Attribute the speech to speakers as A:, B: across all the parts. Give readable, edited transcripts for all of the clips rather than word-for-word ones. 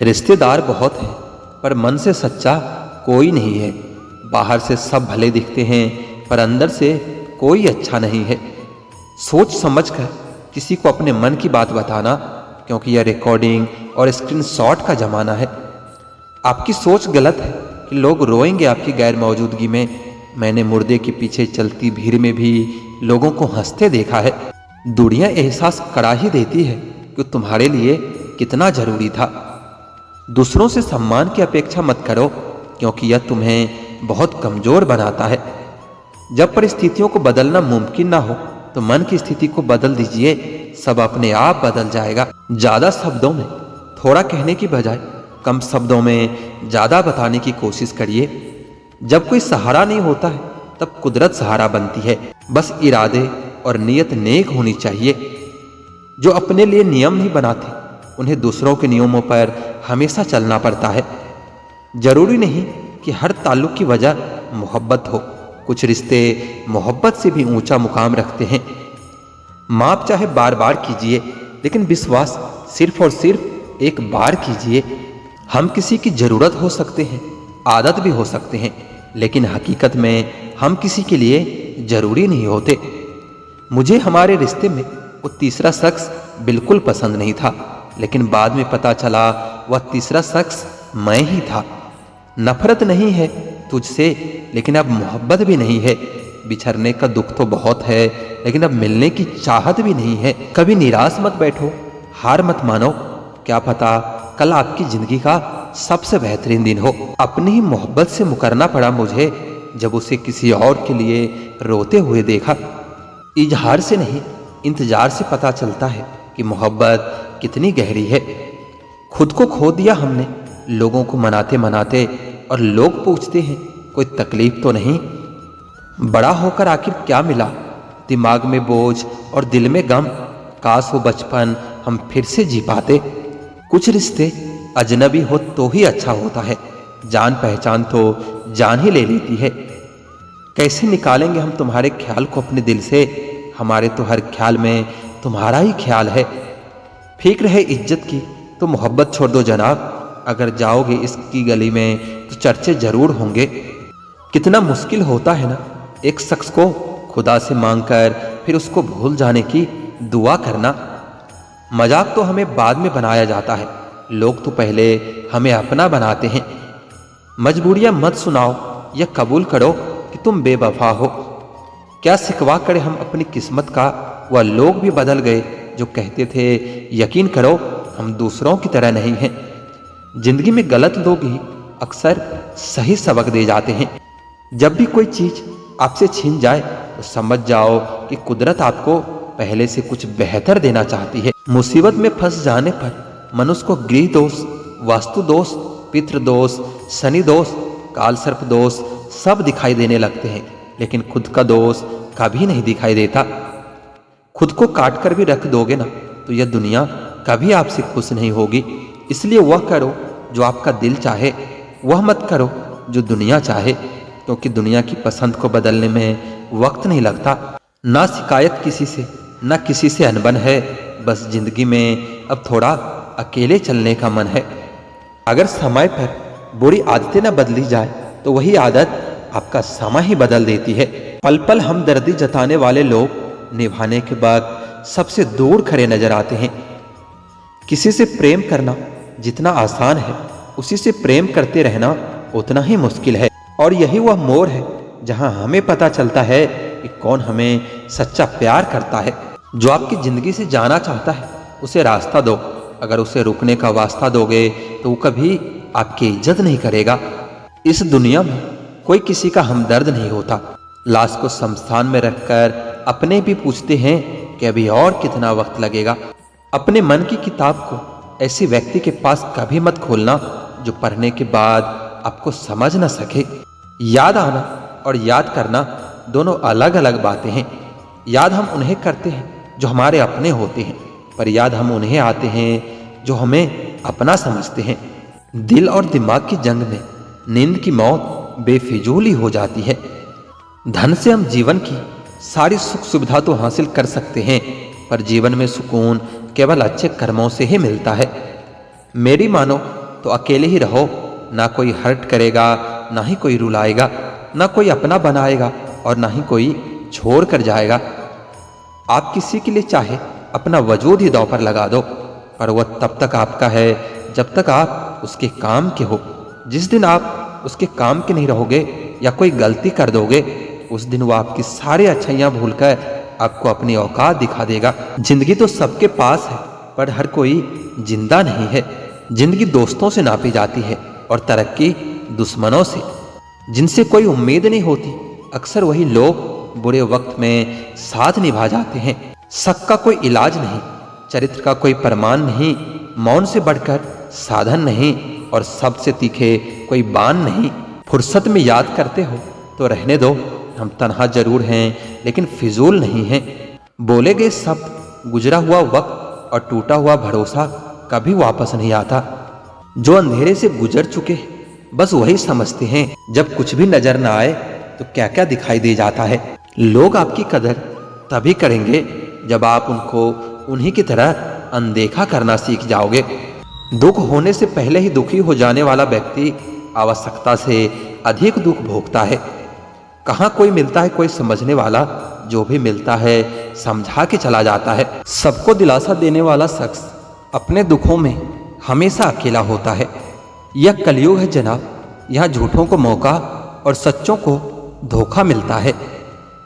A: रिश्तेदार बहुत हैं, पर मन से सच्चा कोई नहीं है। बाहर से सब भले दिखते हैं, पर अंदर से कोई अच्छा नहीं है। सोच समझकर किसी को अपने मन की बात बताना, क्योंकि यह रिकॉर्डिंग और स्क्रीनशॉट का ज़माना है। आपकी सोच गलत है कि लोग रोएंगे आपकी गैर मौजूदगी में। मैंने मुर्दे के पीछे चलती भीड़ में भी लोगों को हंसते देखा है। दुनिया एहसास करा ही देती है कि तुम्हारे लिए कितना जरूरी था। दूसरों से सम्मान की अपेक्षा मत करो, क्योंकि यह तुम्हें बहुत कमजोर बनाता है। जब परिस्थितियों को बदलना मुमकिन ना हो तो मन की स्थिति को बदल दीजिए, सब अपने आप बदल जाएगा। ज्यादा शब्दों में थोड़ा कहने की बजाय कम शब्दों में ज्यादा बताने की कोशिश करिए। जब कोई सहारा नहीं होता है तब कुदरत सहारा बनती है। बस इरादे और नियत नेक होनी चाहिए। जो अपने लिए नियम नहीं बनाते उन्हें दूसरों के नियमों पर हमेशा चलना पड़ता है। जरूरी नहीं कि हर ताल्लुक की वजह मोहब्बत हो। कुछ रिश्ते मोहब्बत से भी ऊंचा मुकाम रखते हैं। माफ चाहे बार बार कीजिए, लेकिन विश्वास सिर्फ और सिर्फ एक बार कीजिए। हम किसी की जरूरत हो सकते हैं, आदत भी हो सकते हैं, लेकिन हकीकत में हम किसी के लिए जरूरी नहीं होते। मुझे हमारे रिश्ते में वो तीसरा शख्स बिल्कुल पसंद नहीं था, लेकिन बाद में पता चला वह तीसरा शख्स मैं ही था। नफरत नहीं है तुझसे, लेकिन अब मोहब्बत भी नहीं है। बिछड़ने का दुख तो बहुत है, लेकिन अब मिलने की चाहत भी नहीं है। कभी निराश मत बैठो, हार मत मानो। क्या पता कल आपकी जिंदगी का सबसे बेहतरीन दिन हो। अपनी ही मोहब्बत से मुकरना पड़ा मुझे, जब उसे किसी और के लिए रोते हुए देखा। इजहार से नहीं, इंतजार से पता चलता है कि मोहब्बत कितनी गहरी है। खुद को खो दिया हमने लोगों को मनाते मनाते, और लोग पूछते हैं कोई तकलीफ तो नहीं। बड़ा होकर आखिर क्या मिला? दिमाग में बोझ और दिल में गम। काश वो बचपन हम फिर से जी पाते। कुछ रिश्ते अजनबी हो तो ही अच्छा होता है। जान पहचान तो जान ही ले लेती है। कैसे निकालेंगे हम तुम्हारे ख्याल को अपने दिल से? हमारे तो हर ख्याल में तुम्हारा ही ख्याल है। फिक्र है इज्जत की तो मोहब्बत छोड़ दो जनाब। अगर जाओगे इसकी गली में तो चर्चे जरूर होंगे। कितना मुश्किल होता है ना एक शख्स को खुदा से मांगकर फिर उसको भूल जाने की दुआ करना। मजाक तो हमें बाद में बनाया जाता है, लोग तो पहले हमें अपना बनाते हैं। मजबूरियां मत सुनाओ, यह कबूल करो कि तुम बेवफा हो। क्या सिकवा करे हम अपनी किस्मत का? वह लोग भी बदल गए जो कहते थे यकीन करो हम दूसरों की तरह नहीं हैं। जिंदगी में गलत लोग ही अक्सर सही सबक दे जाते हैं। जब भी कोई चीज आपसे छीन जाए तो समझ जाओ कि कुदरत आपको पहले से कुछ बेहतर देना चाहती है। मुसीबत में फंस जाने पर मनुष्य को गृह दोष, वास्तु दोष, पितृ दोष, शनि दोष, काल सर्प दोष सब दिखाई देने लगते हैं, लेकिन खुद का दोष कभी नहीं दिखाई देता। खुद को काट कर भी रख दोगे ना तो यह दुनिया कभी आपसे खुश नहीं होगी। इसलिए वह करो जो आपका दिल चाहे, वह मत करो जो दुनिया चाहे, क्योंकि दुनिया की पसंद को बदलने में वक्त नहीं लगता। ना शिकायत किसी से, ना किसी से अनबन है। बस जिंदगी में अब थोड़ा अकेले चलने का मन है। अगर समय पर बुरी आदतें न बदली जाए तो वही आदत आपका समय ही बदल देती है। पल पल हमदर्दी जताने वाले लोग निभाने के बाद सबसे दूर खड़े नजर आते हैं। किसी से प्रेम करना जितना आसान है, उसी से प्रेम करते रहना उतना ही मुश्किल है। और यही वह मोड़ है जहां हमें पता चलता है कि कौन हमें सच्चा प्यार करता है। जो आपकी जिंदगी से जाना चाहता है उसे रास्ता दो। अगर उसे रुकने का वास्ता दोगे तो वो कभी आपकी इज्जत नहीं करेगा। इस दुनिया में कोई किसी का हमदर्द नहीं होता। लाश को शमशान में रखकर अपने भी पूछते हैं कि अभी और कितना वक्त लगेगा। अपने मन की किताब को ऐसे व्यक्ति के पास कभी मत खोलना जो पढ़ने के बाद आपको समझ न सके। याद आना और याद करना दोनों अलग अलग बातें हैं। याद हम उन्हें करते हैं जो हमारे अपने होते हैं, पर याद हम उन्हें आते हैं जो हमें अपना समझते हैं। दिल और दिमाग की जंग में नींद की मौत बेफिजूल ही हो जाती है। धन से हम जीवन की सारी सुख सुविधा तो हासिल कर सकते हैं, पर जीवन में सुकून केवल अच्छे कर्मों से ही मिलता है। मेरी मानो तो अकेले ही रहो। ना कोई हर्ट करेगा, ना ही कोई रुलाएगा, ना कोई अपना बनाएगा और ना ही कोई छोड़ कर जाएगा। आप किसी के लिए चाहे अपना वजूद ही दांव पर लगा दो, पर वह तब तक आपका है जब तक आप उसके काम के हो। जिस दिन आप उसके काम के नहीं रहोगे या कोई गलती कर दोगे, उस दिन वो आपकी सारी अच्छाइयाँ भूलकर आपको अपनी औकात दिखा देगा। जिंदगी तो सबके पास है, पर हर कोई जिंदा नहीं है। जिंदगी दोस्तों से नापी जाती है और तरक्की दुश्मनों से, जिनसे कोई उम्मीद नहीं होती। अक्सर वही लोग बुरे वक्त में साथ निभा जाते हैं। शक का कोई इलाज नहीं, चरित्र का कोई प्रमाण नहीं, मौन से बढ़कर साधन नहीं और सबसे तीखे कोई बाण नहीं। फुर्सत में याद करते हो तो रहने दो, हम तन्हा जरूर हैं लेकिन फिजूल नहीं हैं। बोले गए शब्द, गुजरा हुआ वक्त और टूटा हुआ भरोसा कभी वापस नहीं आता। जो अंधेरे से गुजर चुके बस वही समझते हैं। जब कुछ भी नजर ना आए तो क्या क्या दिखाई दे जाता है। लोग आपकी कदर तभी करेंगे जब आप उनको उन्हीं की तरह अनदेखा करना सीख जाओगे। दुख होने से पहले ही दुखी हो जाने वाला व्यक्ति आवश्यकता से अधिक दुख भोगता है। कहाँ कोई मिलता है कोई समझने वाला, जो भी मिलता है समझा के चला जाता है। सबको दिलासा देने वाला शख्स अपने दुखों में हमेशा अकेला होता है। यह कलयुग है जनाब, यहाँ झूठों को मौका और सच्चों को धोखा मिलता है।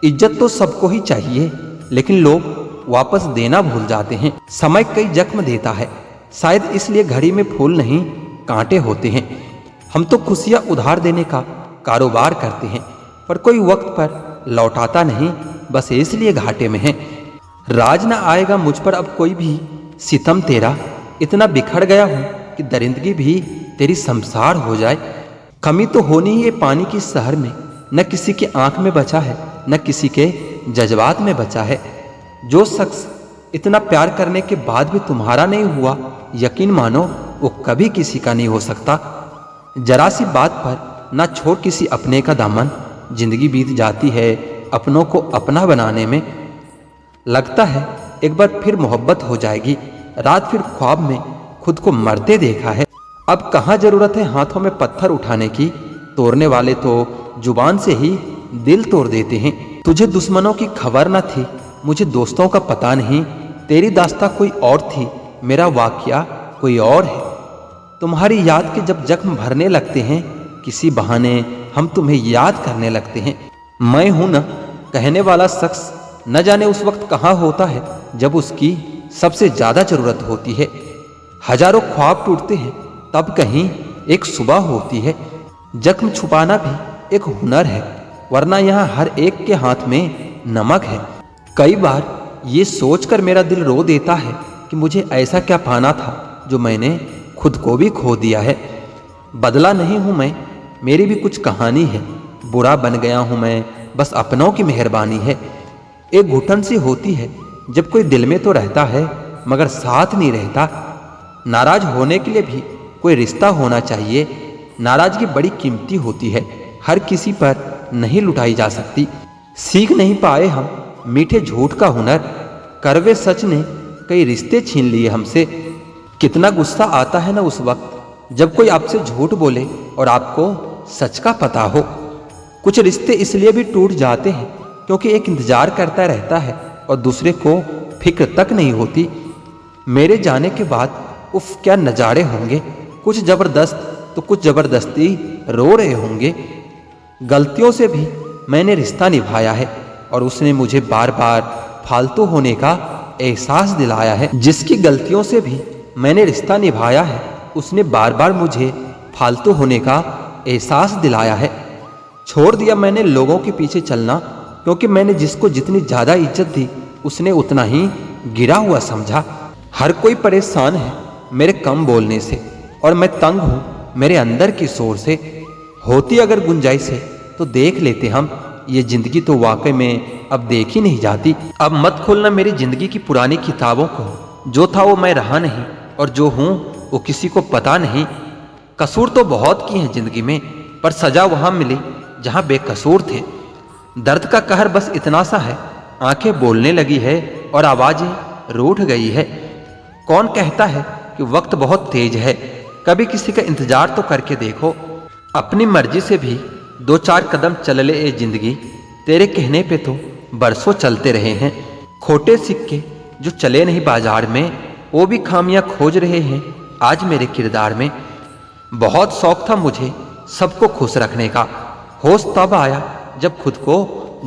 A: इज्जत तो सबको ही चाहिए, लेकिन लोग वापस देना भूल जाते हैं। समय कई जख्म देता है, शायद इसलिए घड़ी में फूल नहीं कांटे होते हैं। हम तो खुशियां उधार देने का कारोबार करते हैं, पर कोई वक्त पर लौटाता नहीं, बस इसलिए घाटे में है। राज ना आएगा मुझ पर अब कोई भी सितम तेरा, इतना बिखर गया हूं कि दरिंदगी भी तेरी संसार हो जाए। कमी तो होनी ही है पानी की शहर में, न किसी की आंख में बचा है न किसी के जज्बात में बचा है। जो शख्स इतना प्यार करने के बाद भी तुम्हारा नहीं हुआ, यकीन मानो वो कभी किसी का नहीं हो सकता। जरा सी बात पर ना छोड़ किसी अपने का दामन, जिंदगी बीत जाती है अपनों को अपना बनाने में। लगता है एक बार फिर मोहब्बत हो जाएगी, रात फिर ख्वाब में खुद को मरते देखा है। अब कहाँ जरूरत है हाथों में पत्थर उठाने की, तोड़ने वाले तो जुबान से ही दिल तोड़ देते हैं। तुझे दुश्मनों की खबर न थी, मुझे दोस्तों का पता नहीं। तेरी दास्तां कोई और थी, मेरा वाकया कोई और है। तुम्हारी याद के जब जख्म भरने लगते हैं, किसी बहाने हम तुम्हें याद करने लगते हैं। मैं हूं न कहने वाला शख्स न जाने उस वक्त कहाँ होता है जब उसकी सबसे ज्यादा जरूरत होती है। हजारों ख्वाब टूटते हैं तब कहीं एक सुबह होती है। जख्म छुपाना भी एक हुनर है, वरना यहाँ हर एक के हाथ में नमक है। कई बार ये सोचकर मेरा दिल रो देता है कि मुझे ऐसा क्या पाना था जो मैंने खुद को भी खो दिया है। बदला नहीं हूँ मैं, मेरी भी कुछ कहानी है। बुरा बन गया हूँ मैं, बस अपनों की मेहरबानी है। एक घुटन सी होती है जब कोई दिल में तो रहता है मगर साथ नहीं रहता। नाराज होने के लिए भी कोई रिश्ता होना चाहिए। नाराजगी बड़ी कीमती होती है, हर किसी पर नहीं लुटाई जा सकती। सीख नहीं पाए हम मीठे झूठ का हुनर, कड़वे सच ने कई रिश्ते छीन लिए हमसे। कितना गुस्सा आता है ना उस वक्त जब कोई आपसे झूठ बोले और आपको सच का पता हो। कुछ रिश्ते इसलिए भी टूट जाते हैं क्योंकि एक इंतजार करता रहता है और दूसरे को फिक्र तक नहीं होती। मेरे जाने के बाद उफ क्या नजारे होंगे, कुछ जबरदस्त तो कुछ जबरदस्ती रो रहे होंगे। गलतियों से भी मैंने रिश्ता निभाया है और उसने मुझे बार बार फालतू होने का एहसास दिलाया है। जिसकी गलतियों से भी मैंने रिश्ता निभाया है, उसने बार बार मुझे फालतू होने का एहसास दिलाया है। छोड़ दिया मैंने लोगों के पीछे चलना, क्योंकि मैंने जिसको जितनी ज्यादा इज्जत दी उसने उतना ही गिरा हुआ समझा। हर कोई परेशान है मेरे कम बोलने से और मैं तंग हूँ मेरे अंदर की शोर से। होती अगर गुंजाइश है तो देख लेते हम, ये जिंदगी तो वाकई में अब देखी नहीं जाती। अब मत खोलना मेरी जिंदगी की पुरानी किताबों को, जो था वो मैं रहा नहीं और जो हूँ वो किसी को पता नहीं। कसूर तो बहुत किए हैं जिंदगी में, पर सजा वहां मिली जहां बेकसूर थे। दर्द का कहर बस इतना सा है, आंखें बोलने लगी है और आवाजें रूठ गई है। कौन कहता है कि वक्त बहुत तेज है, कभी किसी का इंतजार तो करके देखो। अपनी मर्जी से भी 2-4 कदम चल ले ये जिंदगी, तेरे कहने पे तो बरसों चलते रहे हैं। खोटे सिक्के जो चले नहीं बाजार में, वो भी खामियां खोज रहे हैं आज मेरे किरदार में। बहुत शौक था मुझे सबको खुश रखने का, होश तब आया जब खुद को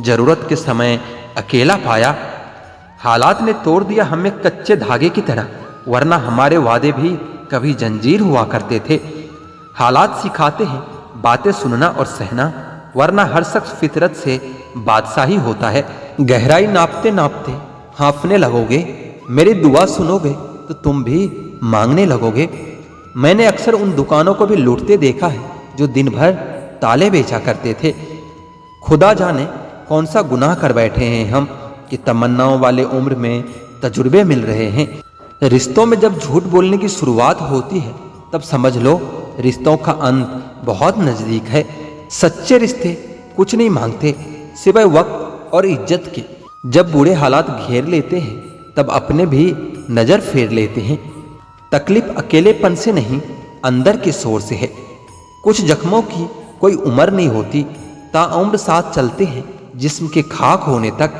A: जरूरत के समय अकेला पाया। हालात ने तोड़ दिया हमें कच्चे धागे की तरह, वरना हमारे वादे भी कभी जंजीर हुआ करते थे। हालात सिखाते हैं बातें सुनना और सहना, वरना हर शख्स फितरत से बादशाही होता है। गहराई नापते नापते हाँफने लगोगे, मेरी दुआ सुनोगे तो तुम भी मांगने लगोगे। मैंने अक्सर उन दुकानों को भी लूटते देखा है जो दिन भर ताले बेचा करते थे। खुदा जाने कौन सा गुनाह कर बैठे हैं हम कि तमन्नाओं वाले उम्र में तजुर्बे मिल रहे हैं। रिश्तों में जब झूठ बोलने की शुरुआत होती है तब समझ लो रिश्तों का अंत बहुत नजदीक है। सच्चे रिश्ते कुछ नहीं मांगते सिवाय वक्त और इज्जत के। जब बुरे हालात घेर लेते हैं तब अपने भी नजर फेर लेते हैं। तकलीफ अकेलेपन से नहीं, अंदर के शोर से है। कुछ जख्मों की कोई उम्र नहीं होती, ताउम्र साथ चलते हैं जिस्म के खाक होने तक।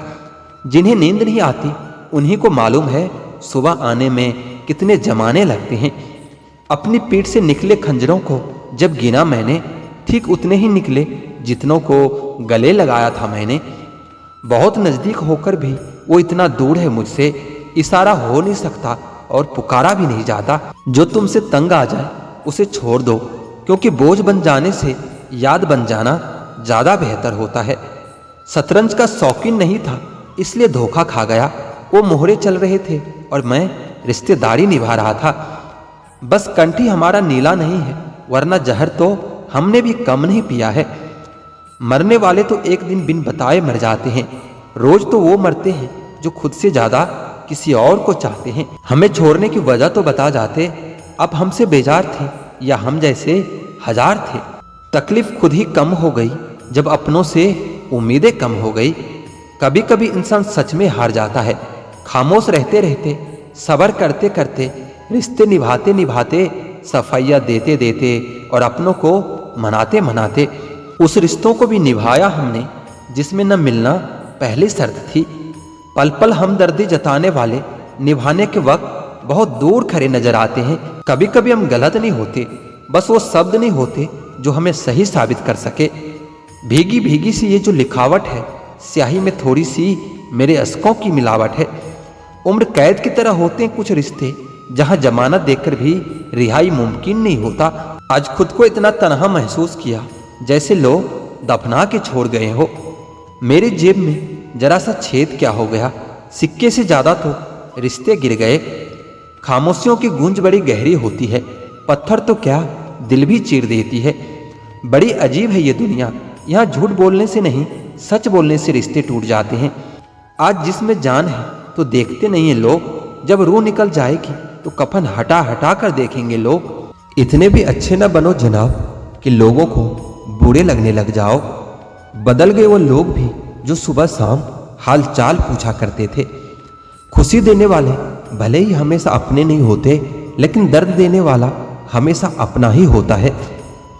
A: जिन्हें नींद नहीं आती उन्हीं को मालूम है सुबह आने में कितने जमाने लगते हैं। अपनी पीठ से निकले खंजरों को जब गिना मैंने, ठीक उतने ही निकले जितनों को गले लगाया था मैंने। बहुत नजदीक होकर भी वो इतना दूर है मुझसे, इशारा हो नहीं सकता और पुकारा भी नहीं जाता। जो तुमसे तंग आ जाए उसे छोड़ दो, क्योंकि बोझ बन जाने से याद बन जाना ज्यादा बेहतर होता है। शतरंज का शौकीन नहीं था इसलिए धोखा खा गया। वो मोहरे चल रहे थे और मैं रिश्तेदारी निभा रहा था। बस कंठी हमारा नीला नहीं है, वरना जहर तो हमने भी कम नहीं पिया है। मरने वाले तो एक दिन बिन बताए मर जाते हैं। रोज तो वो मरते हैं जो खुद से ज्यादा किसी और को चाहते हैं। हमें छोड़ने की वजह तो बता जाते, अब हमसे बेजार थे या हम जैसे हजार थे। तकलीफ खुद ही कम हो गई जब अपनों से उम्मीदें कम हो गई। कभी कभी इंसान सच में हार जाता है। खामोश रहते रहते, सब्र करते करते, रिश्ते निभाते निभाते, सफाइयाँ देते देते और अपनों को मनाते मनाते उस रिश्तों को भी निभाया हमने जिसमें न मिलना पहली शर्त थी। पल पल हमदर्दी जताने वाले निभाने के वक्त बहुत दूर खड़े नजर आते हैं। कभी कभी हम गलत नहीं होते, बस वो शब्द नहीं होते जो हमें सही साबित कर सके। भीगी भीगी सी ये जो लिखावट है, स्याही में थोड़ी सी मेरे अश्कों की मिलावट है। उम्र कैद की तरह होते हैं कुछ रिश्ते, जहां जमानत देकर भी रिहाई मुमकिन नहीं होता। आज खुद को इतना तन्हा महसूस किया जैसे लोग दफना के छोड़ गए हो। मेरी जेब में जरा सा छेद क्या हो गया, सिक्के से ज्यादा तो रिश्ते गिर गए। खामोशियों की गूंज बड़ी गहरी होती है, पत्थर तो क्या दिल भी चीर देती है। बड़ी अजीब है ये दुनिया, यहाँ झूठ बोलने से नहीं सच बोलने से रिश्ते टूट जाते हैं। आज जिसमें जान है तो देखते नहीं है लोग, जब रूह निकल जाएगी तो कफन हटा हटा कर देखेंगे लोग। इतने भी अच्छे न बनो जनाब कि लोगों को बुरे लगने लग जाओ। बदल गए वो लोग भी जो सुबह शाम हाल चाल पूछा करते थे। खुशी देने वाले भले ही हमेशा अपने नहीं होते, लेकिन दर्द देने वाला हमेशा अपना ही होता है।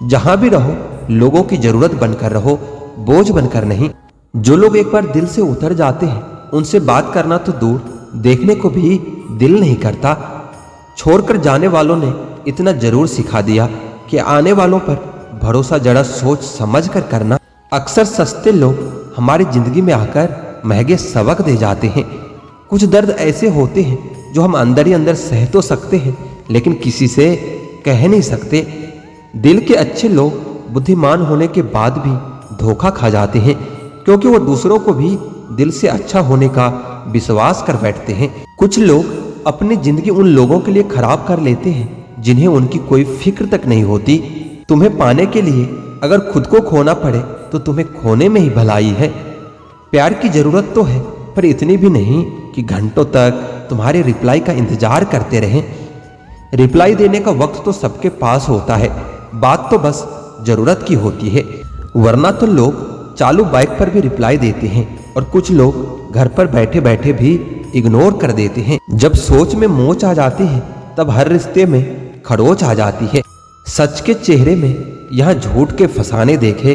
A: जहां भी रहो लोगों की जरूरत बनकर रहो, बोझ बनकर नहीं। जो लोग एक बार दिल से उतर जाते हैं उनसे बात करना तो दूर, देखने को भी दिल नहीं करता। छोड़कर जाने वालों ने इतना जरूर सिखा दिया कि आने वालों पर भरोसा जरा सोच समझ कर करना। अक्सर सस्ते लोग हमारी जिंदगी में आकर महंगे सबक दे जाते हैं। कुछ दर्द ऐसे होते हैं जो हम अंदर ही अंदर सह तो सकते हैं, लेकिन किसी से कह नहीं सकते। दिल के अच्छे लोग बुद्धिमान होने के बाद भी धोखा खा जाते हैं, क्योंकि वो दूसरों को भी दिल से अच्छा होने का विश्वास कर बैठते हैं। कुछ लोग अपनी जिंदगी उन लोगों के लिए खराब कर लेते हैं जिन्हें उनकी कोई फिक्र तक नहीं होती। तुम्हें पाने के लिए अगर खुद को खोना पड़े तो तुम्हें खोने में ही भलाई है। प्यार की जरूरत तो है, पर इतनी भी नहीं कि घंटों तक तुम्हारे रिप्लाई का इंतजार करते रहें। रिप्लाई देने का वक्त तो सबके पास होता है, बात तो बस जरूरत की होती है। वरना तो लोग चालू बाइक पर भी रिप्लाई देते हैं और कुछ लोग घर पर बैठे बैठे भी इग्नोर कर देते हैं। जब सोच में मोच आ जाती है तब हर रिश्ते में खरोच आ जाती है। सच के चेहरे में यहाँ झूठ के फसाने देखे।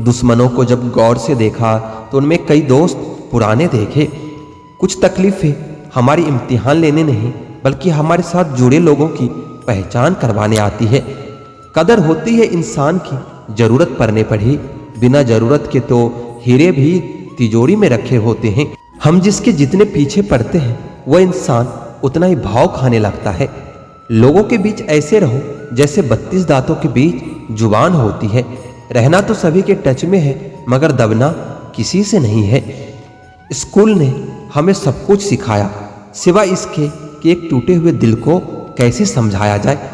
A: दुश्मनों को जब गौर से देखा तो उनमें कई दोस्त पुराने देखे। कुछ तकलीफें हमारी इम्तिहान लेने नहीं बल्कि हमारे साथ जुड़े लोगों की पहचान करवाने आती है। कदर होती है इंसान की जरूरत पड़ने पर ही, बिना जरूरत के तो हीरे भी तिजोरी में रखे होते हैं। हम जिसके जितने पीछे पड़ते हैं वह इंसान उतना ही भाव खाने लगता है। लोगों के बीच ऐसे रहो जैसे 32 दांतों के बीच जुबान होती है। रहना तो सभी के टच में है मगर दबना किसी से नहीं है। स्कूल ने हमें सब कुछ सिखाया सिवाय इसके कि एक टूटे हुए दिल को कैसे समझाया जाए।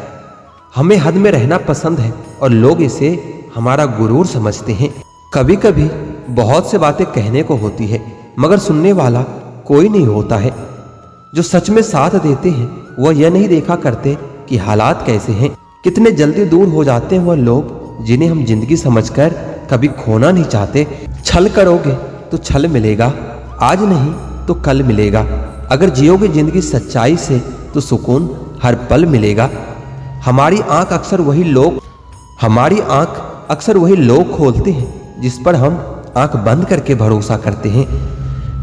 A: हमें हद में रहना पसंद है और लोग इसे हमारा गुरूर समझते हैं। कभी कभी बहुत से बातें कहने को होती है मगर सुनने वाला कोई नहीं होता है। जो सच में साथ देते हैं वह यह नहीं देखा करते कि हालात कैसे हैं। कितने जल्दी दूर हो जाते हैं वह लोग जिन्हें हम जिंदगी समझकर कभी खोना नहीं चाहते। छल करोगे तो छल मिलेगा, आज नहीं तो कल मिलेगा। अगर जियोगे जिंदगी सच्चाई से तो सुकून हर पल मिलेगा। हमारी आंख अक्सर वही लोग खोलते हैं जिस पर हम आंख बंद करके भरोसा करते हैं।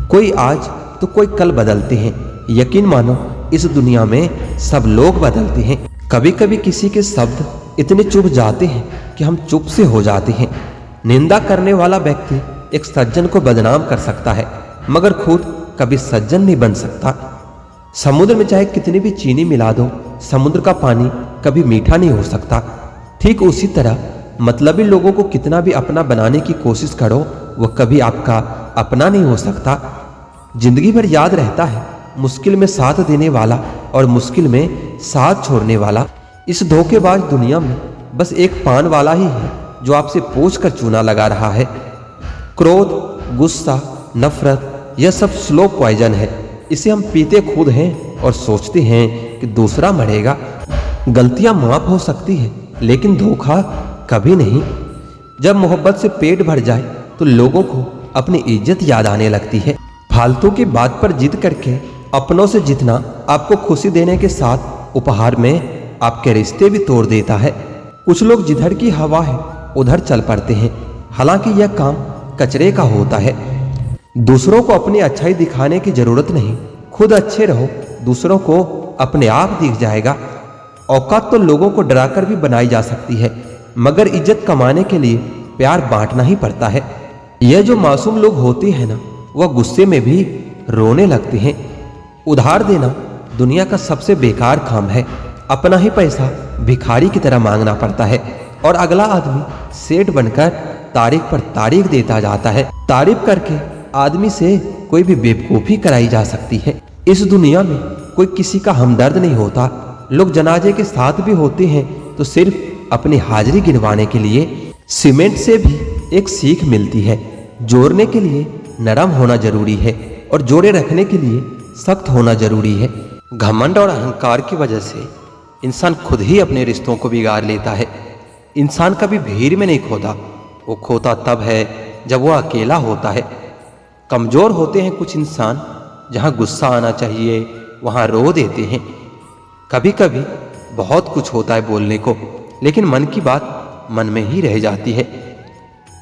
A: कोई आज तो कोई कल बदलते हैं। यकीन मानो इस दुनिया में सब लोग बदलते हैं। कभी कभी किसी के शब्द इतने चुभ जाते हैं कि हम चुप से हो जाते हैं। निंदा करने वाला व्यक्ति एक सज्जन को बदनाम कर सकता है मगर खुद कभी सज्जन नहीं बन सकता। समुद्र में चाहे कितनी भी चीनी मिला दो, समुद्र का पानी कभी मीठा नहीं हो सकता। ठीक उसी तरह मतलबी लोगों को कितना भी अपना बनाने की कोशिश करो वह कभी आपका अपना नहीं हो सकता। जिंदगी भर याद रहता है मुश्किल में साथ देने वाला और मुश्किल में साथ छोड़ने वाला। इस धोखेबाज दुनिया में बस एक पान वाला ही है जो आपसे पूछ कर चूना लगा रहा है। क्रोध, गुस्सा, नफरत यह सब स्लो पॉइजन है। इसे हम पीते खुद हैं और सोचते हैं कि दूसरा मरेगा। गलतियां माफ हो सकती है लेकिन धोखा कभी नहीं। जब मोहब्बत से पेट भर जाए तो लोगों को अपनी इज्जत याद आने लगती है। फालतू की बात पर जिद करके अपनों से जितना आपको खुशी देने के साथ उपहार में आपके रिश्ते भी तोड़ देता है। कुछ लोग जिधर की हवा है उधर चल पड़ते हैं, हालांकि यह काम कचरे का होता है। दूसरों को अपनी अच्छाई दिखाने की जरूरत नहीं, खुद अच्छे रहो, दूसरों को अपने आप दिख जाएगा। औकात तो लोगों को डराकर भी बनाई जा सकती है मगर इज्जत कमाने के लिए प्यार बांटना ही पड़ता है। यह जो मासूम लोग होते हैं ना वह गुस्से में भी रोने लगते हैं। उधार देना दुनिया का सबसे बेकार काम है। अपना ही पैसा भिखारी की तरह मांगना पड़ता है और अगला आदमी सेठ बनकर तारीख पर तारीख देता जाता है। तारीफ करके आदमी से कोई भी बेवकूफ़ी कराई जा सकती है। इस दुनिया में कोई किसी का हमदर्द नहीं होता। लोग जनाजे के साथ भी होते हैं तो सिर्फ अपनी हाजिरी गिनवाने के लिए। सीमेंट से भी एक सीख मिलती है, जोड़ने के लिए नरम होना जरूरी है और जोड़े रखने के लिए सख्त होना जरूरी है। घमंड और अहंकार की वजह से इंसान खुद ही अपने रिश्तों को बिगाड़ लेता है। इंसान कभी भीड़ में नहीं खोता, वो खोता तब है जब वो अकेला होता है। कमजोर होते हैं कुछ इंसान, जहां गुस्सा आना चाहिए वहां रो देते हैं। कभी कभी बहुत कुछ होता है बोलने को, लेकिन मन की बात मन में ही रह जाती है।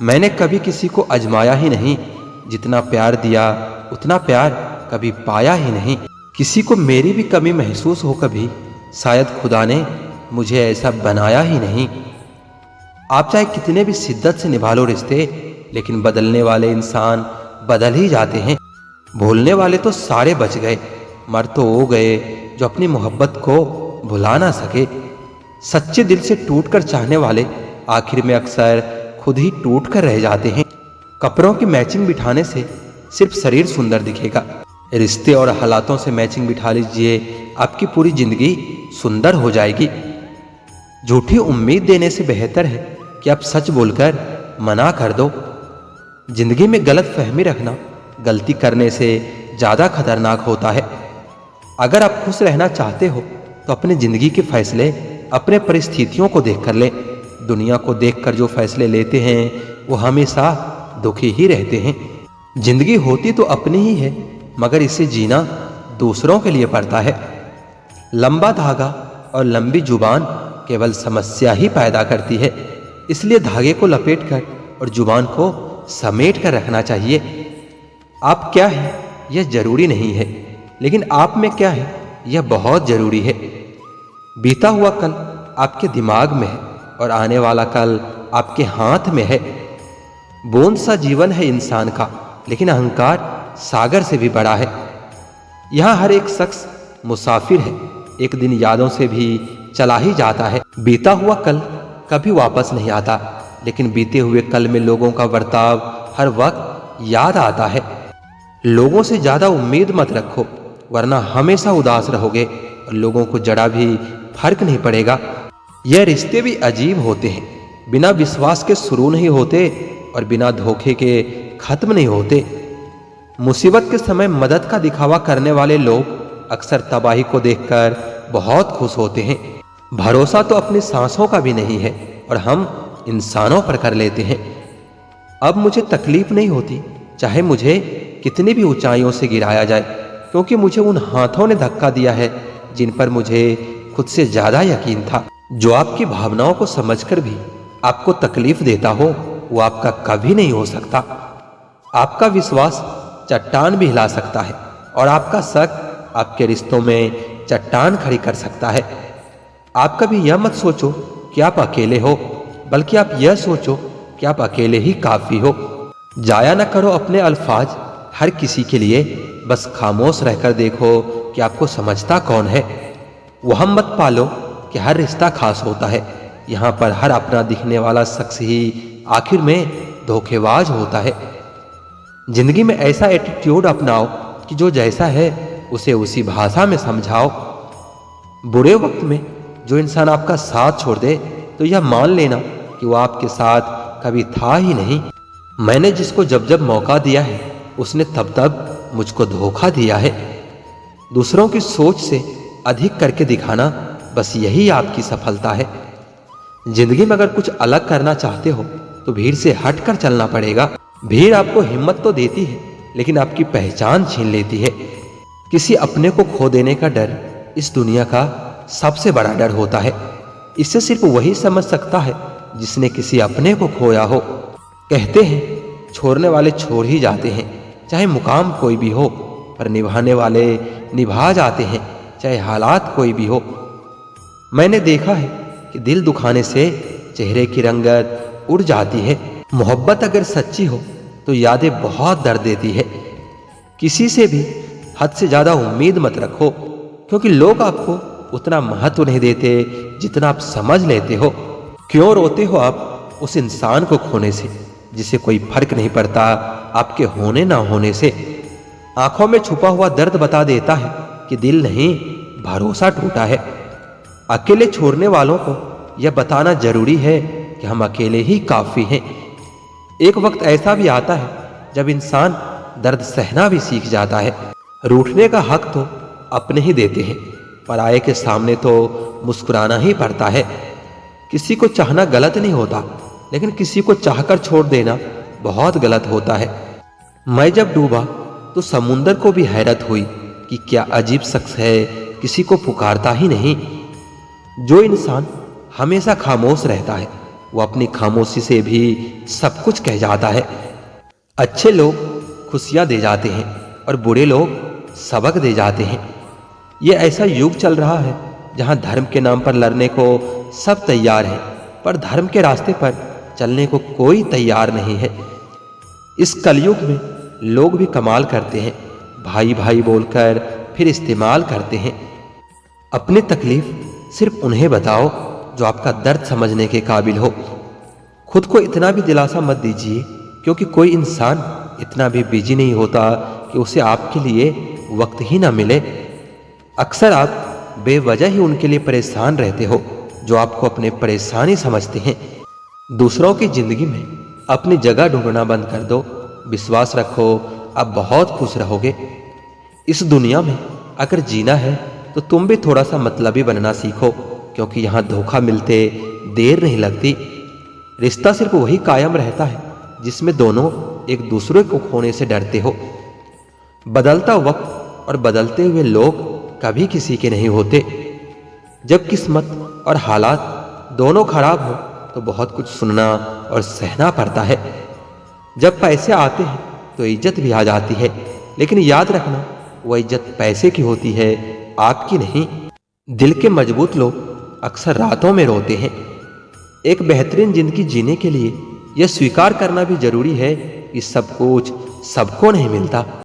A: मैंने कभी किसी को आजमाया ही नहीं, जितना प्यार दिया उतना प्यार कभी पाया ही नहीं। किसी को मेरी भी कमी महसूस हो कभी, शायद खुदा ने मुझे ऐसा बनाया ही नहीं। आप चाहे कितने भी शिद्दत से निभा लो रिश्ते, लेकिन बदलने वाले इंसान बदल ही जाते हैं। भूलने वाले तो सारे बच गए, मर तो वो गए जो अपनी मोहब्बत को भुला ना सके। सच्चे दिल से टूटकर चाहने वाले आखिर में अक्सर खुद ही टूट कर रह जाते हैं। कपड़ों की मैचिंग बिठाने से सिर्फ शरीर सुंदर दिखेगा, रिश्ते और हालातों से मैचिंग बिठा लीजिए, आपकी पूरी जिंदगी सुंदर हो जाएगी। झूठी उम्मीद देने से बेहतर है कि आप सच बोलकर मना कर दो। जिंदगी में गलत फहमी रखना गलती करने से ज्यादा खतरनाक होता है। अगर आप खुश रहना चाहते हो तो अपनी जिंदगी के फैसले अपने परिस्थितियों को देखकर लें। दुनिया को देखकर जो फैसले लेते हैं वो हमेशा दुखी ही रहते हैं। जिंदगी होती तो अपनी ही है, मगर इसे जीना दूसरों के लिए पड़ता है। लंबा धागा और लंबी जुबान केवल समस्या ही पैदा करती है। इसलिए धागे को लपेटकर और जुबान को समेट कर रखना चाहिए। आप क्या है यह जरूरी नहीं है, लेकिन आप में क्या है यह बहुत जरूरी है। बीता हुआ कल आपके दिमाग में है और आने वाला कल आपके हाथ में है। बूंद सा जीवन है इंसान का, लेकिन अहंकार सागर से भी बड़ा है। यहां हर एक शख्स मुसाफिर है, एक दिन यादों से भी चला ही जाता है। बीता हुआ कल कभी वापस नहीं आता, लेकिन बीते हुए कल में लोगों का बर्ताव हर वक्त याद आता है। लोगों से ज्यादा उम्मीद मत रखो, वरना हमेशा उदास रहोगे और लोगों को जरा भी फर्क नहीं पड़ेगा। यह रिश्ते भी अजीब होते हैं, बिना विश्वास के शुरू नहीं होते और बिना धोखे के खत्म नहीं होते। मुसीबत के समय मदद का दिखावा करने वाले लोग अक्सर तबाही को देखकर बहुत खुश होते हैं। भरोसा तो अपनी सांसों का भी नहीं है और हम इंसानों पर कर लेते हैं। अब मुझे तकलीफ नहीं होती, चाहे मुझे कितनी भी ऊंचाइयों से गिराया जाए, क्योंकि मुझे उन हाथों ने धक्का दिया है जिन पर मुझे खुद से ज्यादा यकीन था। जो आपकी भावनाओं को समझकर भी आपको तकलीफ देता हो, वो आपका कभी नहीं हो सकता। आपका विश्वास चट्टान भी हिला सकता है और आपका शक आपके रिश्तों में चट्टान खड़ी कर सकता है। आप कभी यह मत सोचो कि आप अकेले हो, बल्कि आप यह सोचो कि आप अकेले ही काफी हो। जाया न करो अपने अल्फाज हर किसी के लिए, बस खामोश रहकर देखो कि आपको समझता कौन है। वहम मत पालो कि हर रिश्ता खास होता है। यहाँ पर हर अपना दिखने वाला शख्स ही आखिर में धोखेबाज होता है। जिंदगी में ऐसा एटीट्यूड अपनाओ कि जो जैसा है उसे उसी भाषा में समझाओ। बुरे वक्त में जो इंसान आपका साथ छोड़ दे, तो यह मान लेना कि वो आपके साथ कभी था ही नहीं। मैंने जिसको जब जब मौका दिया है, उसने तब तब मुझको धोखा दिया है। दूसरों की सोच से अधिक करके दिखाना, बस यही आपकी सफलता है। जिंदगी में अगर कुछ अलग करना चाहते हो तो भीड़ से हटकर चलना पड़ेगा। भीड़ आपको हिम्मत तो देती है, लेकिन आपकी पहचान छीन लेती है। किसी अपने को खो देने का डर इस दुनिया का सबसे बड़ा डर होता है। इसे सिर्फ वही समझ सकता है जिसने किसी अपने को खोया हो। कहते हैं छोड़ने वाले छोड़ ही जाते हैं, चाहे मुकाम कोई भी हो, पर निभाने वाले निभा जाते हैं, चाहे हालात कोई भी हो। मैंने देखा है कि दिल दुखाने से चेहरे की रंगत उड़ जाती है। मोहब्बत अगर सच्ची हो तो यादें बहुत दर्द देती है। किसी से भी हद से ज्यादा उम्मीद मत रखो, क्योंकि लोग आपको उतना महत्व नहीं देते जितना आप समझ लेते हो। क्यों रोते हो आप उस इंसान को खोने से जिसे कोई फर्क नहीं पड़ता आपके होने ना होने से। आंखों में छुपा हुआ दर्द बता देता है कि दिल नहीं, भरोसा टूटा है। अकेले छोड़ने वालों को यह बताना जरूरी है कि हम अकेले ही काफी हैं। एक वक्त ऐसा भी आता है जब इंसान दर्द सहना भी सीख जाता है। रूठने का हक तो अपने ही देते हैं, पराये के सामने तो मुस्कुराना ही पड़ता है। किसी को चाहना गलत नहीं होता, लेकिन किसी को चाहकर छोड़ देना बहुत गलत होता है। मैं जब डूबा तो समुंदर को भी हैरत हुई कि क्या अजीब शख्स है, किसी को पुकारता ही नहीं। जो इंसान हमेशा खामोश रहता है, वो अपनी खामोशी से भी सब कुछ कह जाता है। अच्छे लोग खुशियां दे जाते हैं और बुरे लोग सबक दे जाते हैं। ये ऐसा युग चल रहा है जहां धर्म के नाम पर लड़ने को सब तैयार हैं, पर धर्म के रास्ते पर चलने को कोई तैयार नहीं है। इस कलयुग में लोग भी कमाल करते हैं, भाई भाई बोलकर फिर इस्तेमाल करते हैं। अपनी तकलीफ सिर्फ उन्हें बताओ जो आपका दर्द समझने के काबिल हो। खुद को इतना भी दिलासा मत दीजिए, क्योंकि कोई इंसान इतना भी बिजी नहीं होता कि उसे आपके लिए वक्त ही ना मिले। अक्सर आप बेवजह ही उनके लिए परेशान रहते हो जो आपको अपने परेशानी समझते हैं। दूसरों की जिंदगी में अपनी जगह ढूंढना बंद कर दो। विश्वास रखो, आप बहुत खुश रहोगे। इस दुनिया में अगर जीना है तो तुम भी थोड़ा सा मतलबी बनना सीखो, क्योंकि यहाँ धोखा मिलते देर नहीं लगती। रिश्ता सिर्फ वही कायम रहता है जिसमें दोनों एक दूसरे को खोने से डरते हो। बदलता वक्त और बदलते हुए लोग कभी किसी के नहीं होते। जब किस्मत और हालात दोनों खराब हो तो बहुत कुछ सुनना और सहना पड़ता है। जब पैसे आते हैं तो इज्जत भी आ जाती है, लेकिन याद रखना वह इज्जत पैसे की होती है, आपकी नहीं। दिल के मजबूत लोग अक्सर रातों में रोते हैं। एक बेहतरीन जिंदगी जीने के लिए यह स्वीकार करना भी जरूरी है कि सब कुछ सबको नहीं मिलता।